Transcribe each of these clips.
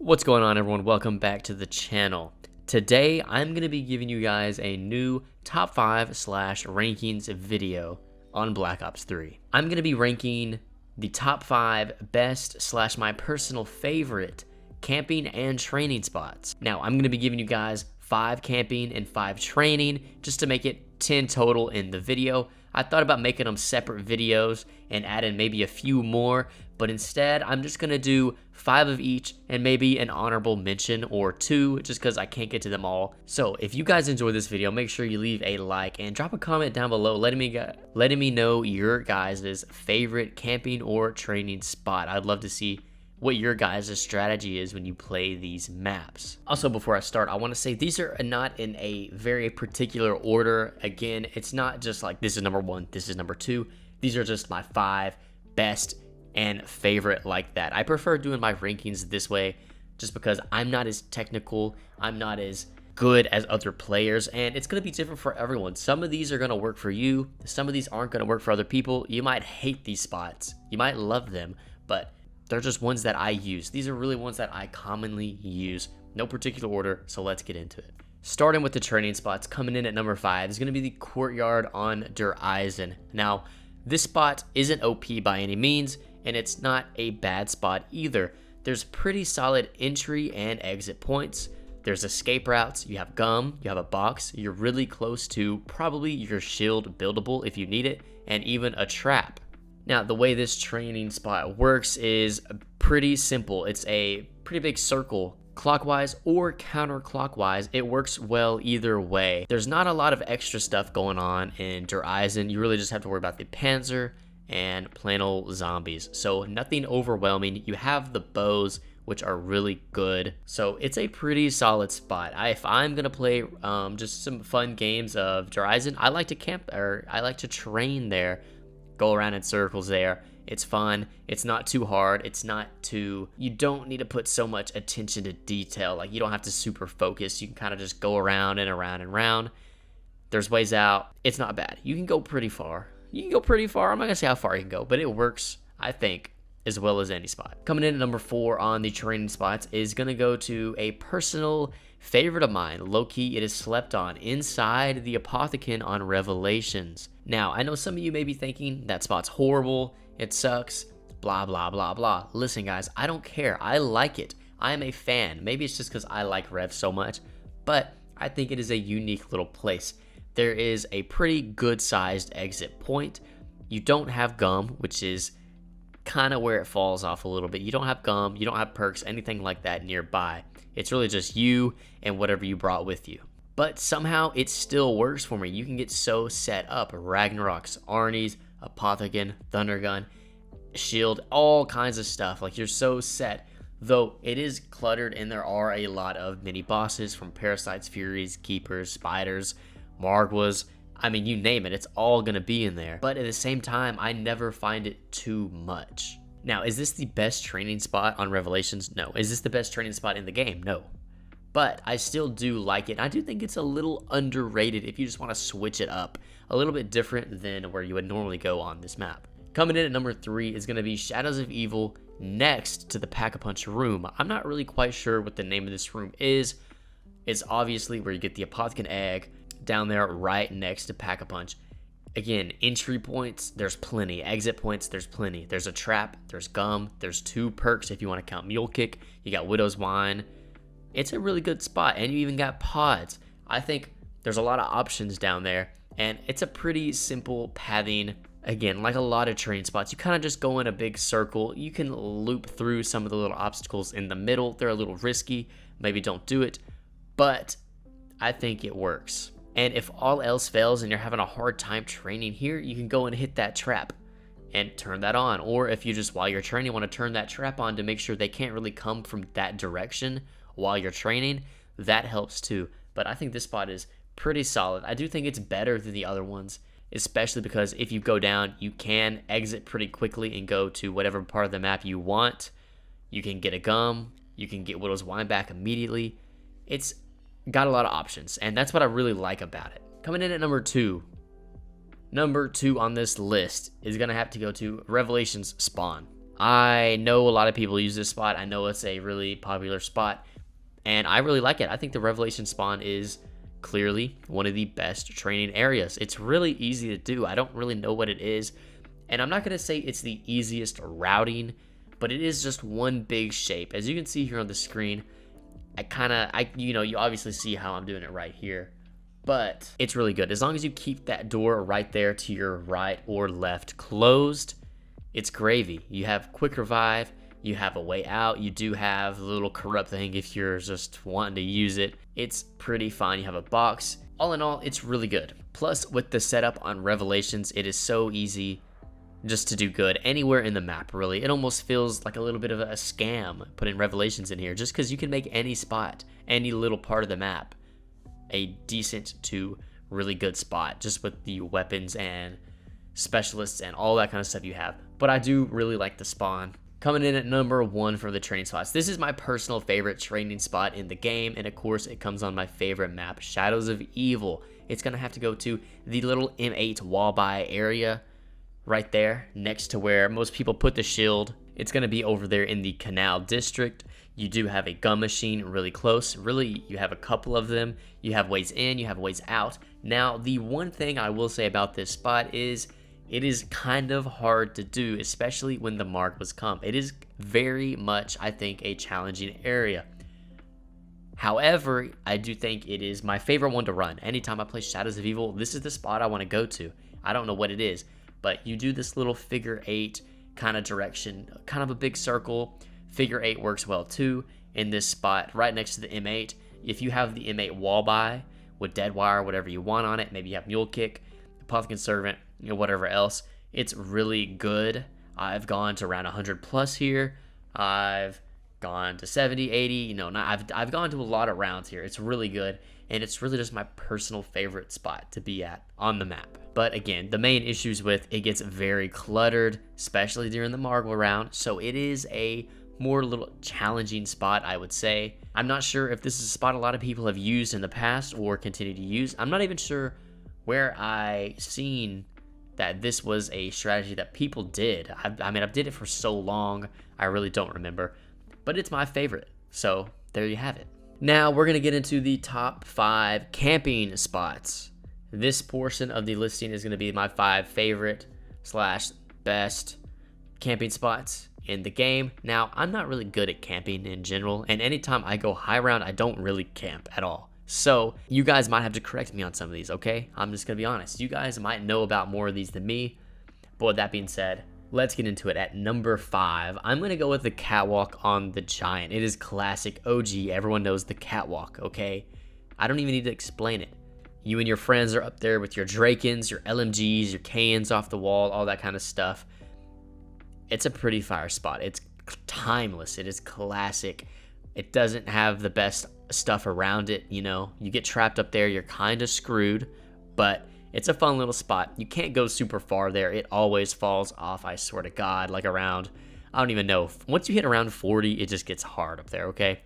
What's going on, everyone? Welcome back to the channel. Today I'm going to be giving you guys a new top 5 slash rankings video on Black Ops 3. I'm going to be ranking the top 5 best slash my personal favorite camping and training spots. Now I'm going to be giving you guys 5 camping and 5 training just to make it 10 total in the video. I thought about making them separate videos and adding maybe a few more, but instead I'm just gonna do 5 of each and maybe an honorable mention or 2 just because I can't get to them all. So if you guys enjoyed this video, make sure you leave a like and drop a comment down below letting me know your guys' favorite camping or training spot. I'd love to see what your guys' strategy is when you play these maps. Also, before I start, I want to say these are not in a very particular order. Again, it's not just like this is number 1, this is number 2. These are just my 5 best and favorite like that. I prefer doing my rankings this way just because I'm not as technical, I'm not as good as other players, and it's going to be different for everyone. Some of these are going to work for you, some of these aren't going to work for other people. You might hate these spots, you might love them, but they're just ones that I use. These are really ones that I commonly use. No particular order, so let's get into it. Starting with the training spots, coming in at number 5 is going to be the courtyard on Der Eisen. Now, this spot isn't OP by any means, and it's not a bad spot either. There's pretty solid entry and exit points. There's escape routes, you have gum, you have a box, you're really close to probably your shield buildable if you need it, and even a trap. Now, the way this training spot works is pretty simple. It's a pretty big circle, clockwise or counterclockwise. It works well either way. There's not a lot of extra stuff going on in Der Eisen. You really just have to worry about the Panzer and plain old zombies. So nothing overwhelming. You have the bows, which are really good. So it's a pretty solid spot. If I'm gonna play just some fun games of Der Eisen, I like to camp, or I like to train there. Go around in circles there. It's fun. It's not too hard. It's not too, you don't need to put so much attention to detail. Like, you don't have to super focus. You can kind of just go around and around and around. There's ways out. It's not bad. You can go pretty far. I'm not gonna say how far you can go, but it works, I think, as well as any spot. Coming in at number 4 on the training spots is gonna go to a personal favorite of mine. Low-key, it is slept on, inside the Apothecon on Revelations. Now, I know some of you may be thinking that spot's horrible, it sucks, blah, blah, blah, blah. Listen, guys, I don't care. I like it. I am a fan. Maybe it's just because I like Rev so much, but I think it is a unique little place. There is a pretty good-sized exit point. You don't have gum, which is kind of where it falls off a little bit. You don't have gum, you don't have perks, anything like that nearby. It's really just you and whatever you brought with you. But somehow it still works for me. You can get so set up. Ragnarok's, Arnie's, Apothecon, Thundergun, Shield, all kinds of stuff. Like, you're so set. Though it is cluttered and there are a lot of mini bosses from Parasites, Furies, Keepers, Spiders, Margwas. I mean, you name it, it's all gonna be in there. But at the same time, I never find it too much. Now, is this the best training spot on Revelations? No. Is this the best training spot in the game? No. But I still do like it. I do think it's a little underrated if you just want to switch it up. A little bit different than where you would normally go on this map. Coming in at number 3 is going to be Shadows of Evil next to the Pack-a-Punch room. I'm not really quite sure what the name of this room is. It's obviously where you get the Apothecon egg down there right next to Pack-a-Punch. Again, entry points, there's plenty. Exit points, there's plenty. There's a trap, there's gum, there's 2 perks if you want to count Mule Kick. You got Widow's Wine. It's a really good spot, and you even got pods. I think there's a lot of options down there, and it's a pretty simple pathing. Again, like a lot of train spots, you kind of just go in a big circle. You can loop through some of the little obstacles in the middle. They're a little risky. Maybe don't do it, but I think it works. And if all else fails and you're having a hard time training here, you can go and hit that trap and turn that on. Or if you just, while you're training, want to turn that trap on to make sure they can't really come from that direction while you're training, that helps too. But I think this spot is pretty solid. I do think it's better than the other ones, especially because if you go down, you can exit pretty quickly and go to whatever part of the map you want. You can get a gum, you can get Widow's Wine back immediately. It's got a lot of options, and that's what I really like about it. Coming in at number 2. Number 2 on this list is going to have to go to Revelations Spawn. I know a lot of people use this spot. I know it's a really popular spot, and I really like it. I think the Revelation spawn is clearly one of the best training areas. It's really easy to do. I don't really know what it is, and I'm not going to say it's the easiest routing, but it is just one big shape. As you can see here on the screen, you obviously see how I'm doing it right here, but it's really good. As long as you keep that door right there to your right or left closed, it's gravy. You have quick revive, you have a way out, you do have a little corrupt thing if you're just wanting to use it. It's pretty fun. You have a box. All in all, it's really good. Plus, with the setup on Revelations, it is so easy just to do good anywhere in the map, really. It almost feels like a little bit of a scam putting Revelations in here, just because you can make any spot, any little part of the map, a decent to really good spot, just with the weapons and specialists and all that kind of stuff you have. But I do really like the spawn. Coming in at number 1 for the training spots. This is my personal favorite training spot in the game, and of course it comes on my favorite map, Shadows of Evil. It's gonna have to go to the little M8 wall by area right there next to where most people put the shield. It's gonna be over there in the Canal District. You do have a gun machine really close. Really, you have a couple of them. You have ways in, you have ways out. Now, the one thing I will say about this spot is it is kind of hard to do, especially when the marbles come. It is very much, I think, a challenging area. However, I do think it is my favorite one to run. Anytime I play Shadows of Evil, this is the spot I want to go to. I don't know what it is, but you do this little figure 8 kind of direction, kind of a big circle. Figure 8 works well too in this spot right next to the M8. If you have the M8 wall by with dead wire, whatever you want on it, maybe you have mule kick, Apothecary Servant, whatever else, it's really good. I've gone to around 100 plus here. I've gone to 70, 80, I've gone to a lot of rounds here. It's really good, and it's really just my personal favorite spot to be at on the map. But again, the main issues with it gets very cluttered, especially during the marble round, so it is a more little challenging spot, I would say. I'm not sure if this is a spot a lot of people have used in the past or continue to use. I'm not even sure where I seen that this was a strategy that people did. I've did it for so long, I really don't remember, but it's my favorite, so there you have it. Now we're gonna get into the top 5 camping spots. This portion of the listing is gonna be my 5 favorite / best camping spots in the game. Now, I'm not really good at camping in general, and anytime I go high round, I don't really camp at all. So you guys might have to correct me on some of these, okay? I'm just gonna be honest. You guys might know about more of these than me. But with that being said, let's get into it. At number 5, I'm gonna go with the catwalk on the Giant. It is classic OG. Everyone knows the catwalk, okay? I don't even need to explain it. You and your friends are up there with your Drakens, your LMGs, your Cans off the wall, all that kind of stuff. It's a pretty fire spot. It's timeless. It is classic. It doesn't have the best stuff around it, you get trapped up there, you're kind of screwed, but it's a fun little spot. You can't go super far there. It always falls off, I swear to God, like around, I don't even know. Once you hit around 40, it just gets hard up there, okay?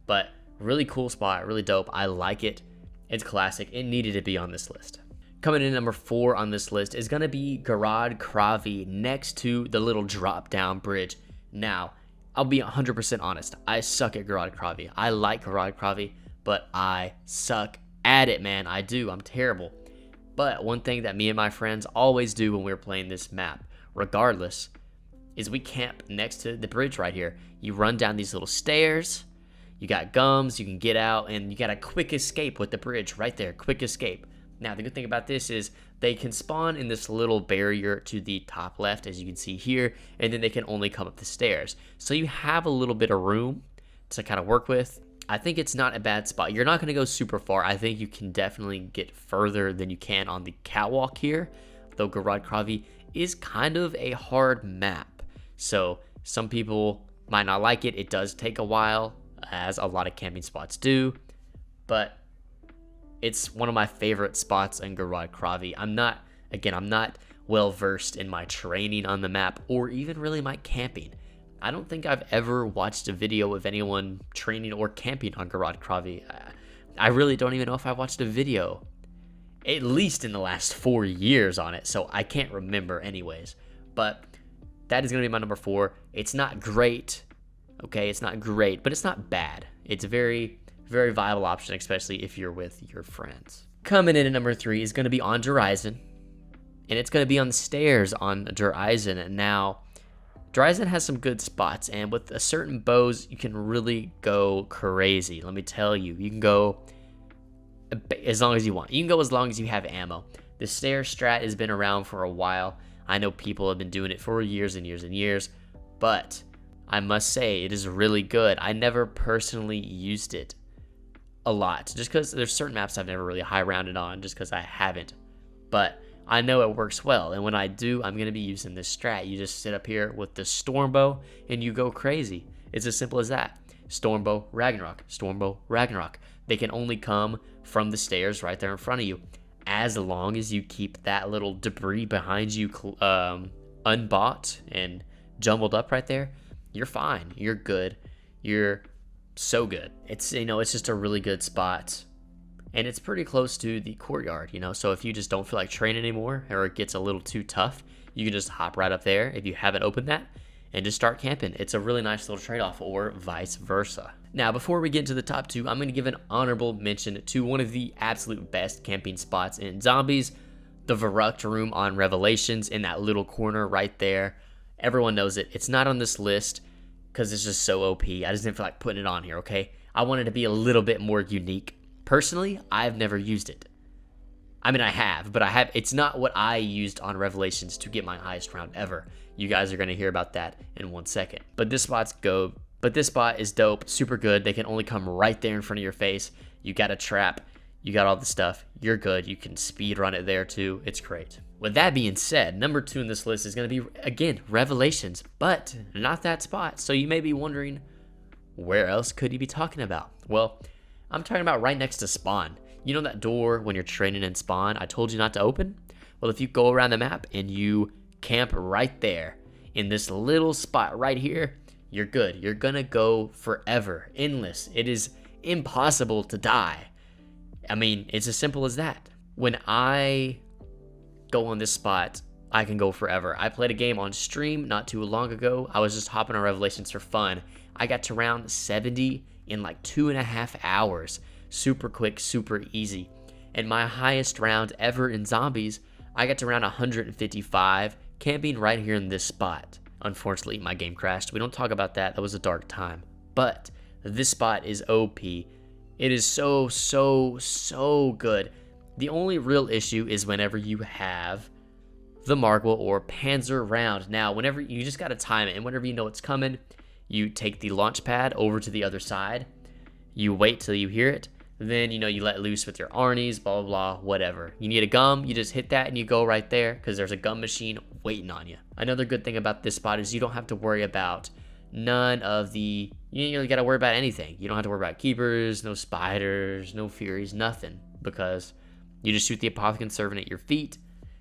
But really cool spot, really dope. I like it. It's classic. It needed to be on this list. Coming in number 4 on this list is going to be Garad Kravi next to the little drop down bridge. Now, I'll be 100% honest. I suck at Garad Kravi. I like Garad Kravi, but I suck at it, man. I do. I'm terrible. But one thing that me and my friends always do when we're playing this map, regardless, is we camp next to the bridge right here. You run down these little stairs. You got gums. You can get out, and you got a quick escape with the bridge right there. Quick escape. Now, the good thing about this is they can spawn in this little barrier to the top left, as you can see here, and then they can only come up the stairs. So you have a little bit of room to kind of work with. I think it's not a bad spot. You're not going to go super far. I think you can definitely get further than you can on the catwalk here, though Garad Kravi is kind of a hard map. So some people might not like it. It does take a while, as a lot of camping spots do, but it's one of my favorite spots in Garad Kravi. I'm not well versed in my training on the map or even really my camping. I don't think I've ever watched a video of anyone training or camping on Garad Kravi. I really don't even know if I watched a video, at least in the last 4 years on it, so I can't remember anyways. But that is going to be my number 4. It's not great, okay? It's not great, but it's not bad. It's a very, very viable option, especially if you're with your friends. Coming in at number 3 is going to be on Der Eisen, and it's going to be on the stairs on Der Eisen. And now, Der Eisen has some good spots, and with a certain bows, you can really go crazy. Let me tell you, you can go as long as you want. You can go as long as you have ammo. The stair strat has been around for a while. I know people have been doing it for years and years and years, but I must say it is really good. I never personally used it a lot, just because there's certain maps I've never really high rounded on, just because I haven't. But I know it works well, and when I do, I'm going to be using this strat. You just sit up here with the Stormbow, and you go crazy. It's as simple as that. Stormbow, Ragnarok, Stormbow, Ragnarok. They can only come from the stairs right there in front of you. As long as you keep that little debris behind you unbought and jumbled up right there, you're fine. You're good. You're so good. It's, it's just a really good spot. And it's pretty close to the courtyard, so if you just don't feel like training anymore or it gets a little too tough, you can just hop right up there if you haven't opened that and just start camping. It's a really nice little trade-off, or vice versa. Now, before we get into the top 2, I'm going to give an honorable mention to one of the absolute best camping spots in Zombies, the Verrucht room on Revelations, in that little corner right there. Everyone knows it. It's not on this list because it's just so OP. I just didn't feel like putting it on here, okay? I wanted to be a little bit more unique. Personally, I've never used it. I mean, I have, but it's not what I used on Revelations to get my highest round ever. You guys are going to hear about that in 1 second. But this spot is dope, super good. They can only come right there in front of your face. You got a trap, you got all the stuff. You're good. You can speed run it there too. It's great. With that being said, number 2 in this list is going to be, again, Revelations, but not that spot. So you may be wondering, where else could you be talking about? Well, I'm talking about right next to spawn. You know that door when you're training in spawn I told you not to open? Well, if you go around the map and you camp right there in this little spot right here, you're good. You're gonna go forever, endless. It is impossible to die. I mean, it's as simple as that. When I go on this spot, I can go forever. I played a game on stream not too long ago. I was just hopping on Revelations for fun. I got to round 70 in like 2.5 hours. Super quick, super easy. And my highest round ever in Zombies, I got to round 155, camping right here in this spot. Unfortunately, my game crashed. We don't talk about that. That was a dark time. But this spot is OP. It is so, so, so good. The only real issue is whenever you have the Margwell or Panzer round. Now, whenever you just got to time it, and whenever you know it's coming, you take the launch pad over to the other side. You wait till you hear it. Then, you let loose with your Arnie's, blah, blah, blah, whatever. You need a gum, you just hit that and you go right there because there's a gum machine waiting on you. Another good thing about this spot is you don't have to worry about none of the, you got to worry about anything. You don't have to worry about keepers, no spiders, no furies, nothing, because you just shoot the Apothicon Servant at your feet.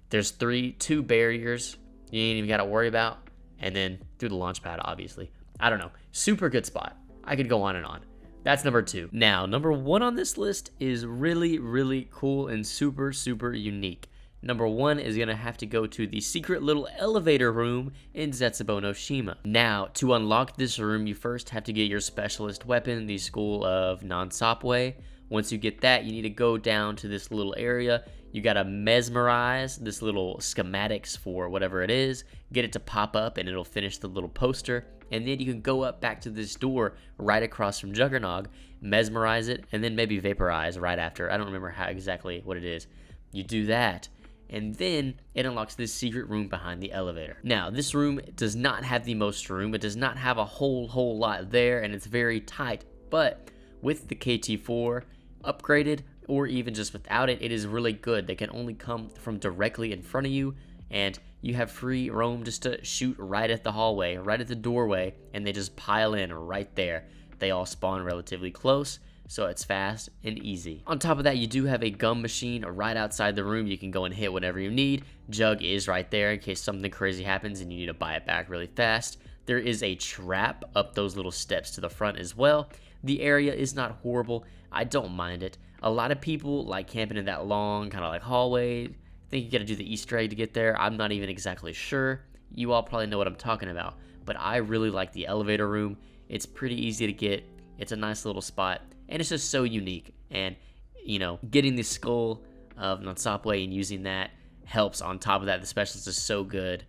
There's 2 barriers you ain't even got to worry about, and then through the launch pad, obviously. I don't know. Super good spot. I could go on and on. That's number 2. Now, number 1 on this list is really, really cool and super, super unique. Number 1 is going to have to go to the secret little elevator room in Zetsubou no Shima. Now, to unlock this room, you first have to get your specialist weapon, the School of Non-Sopway. Once you get that, you need to go down to this little area. You got to mesmerize this little schematics for whatever it is, get it to pop up, and it'll finish the little poster. And then you can go up back to this door right across from Juggernog, mesmerize it, and then maybe vaporize right after. I don't remember exactly what it is. You do that, and then it unlocks this secret room behind the elevator. Now, this room does not have the most room. It does not have a whole lot there, and it's very tight. But with the KT4 upgraded, or even just without it, it is really good. They can only come from directly in front of you, and you have free roam just to shoot right at the hallway, right at the doorway, and they just pile in right there. They all spawn relatively close, so it's fast and easy. On top of that, you do have a gum machine right outside the room. You can go and hit whatever you need. Jug is right there in case something crazy happens and you need to buy it back really fast. There is a trap up those little steps to the front as well. The area is not horrible. I don't mind it. A lot of people like camping in that long kind of like hallway. I think you gotta do the Easter egg to get there. I'm not even exactly sure. you all probably know what I'm talking about. But I really like the elevator room. It's pretty easy to get. It's a nice little spot, and it's just so unique. And you know, getting the skull of Nansapwe and using that helps. On top of that, the specialist is so good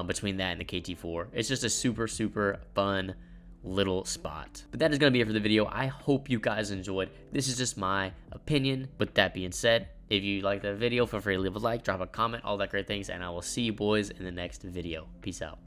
between that and the KT4. It's just a super fun little spot. But that is going to be it for the video. I hope you guys enjoyed. This is just my opinion. With that being said, if you like the video, feel free to leave a like, drop a comment, all that great things, and I will see you boys in the next video. Peace out.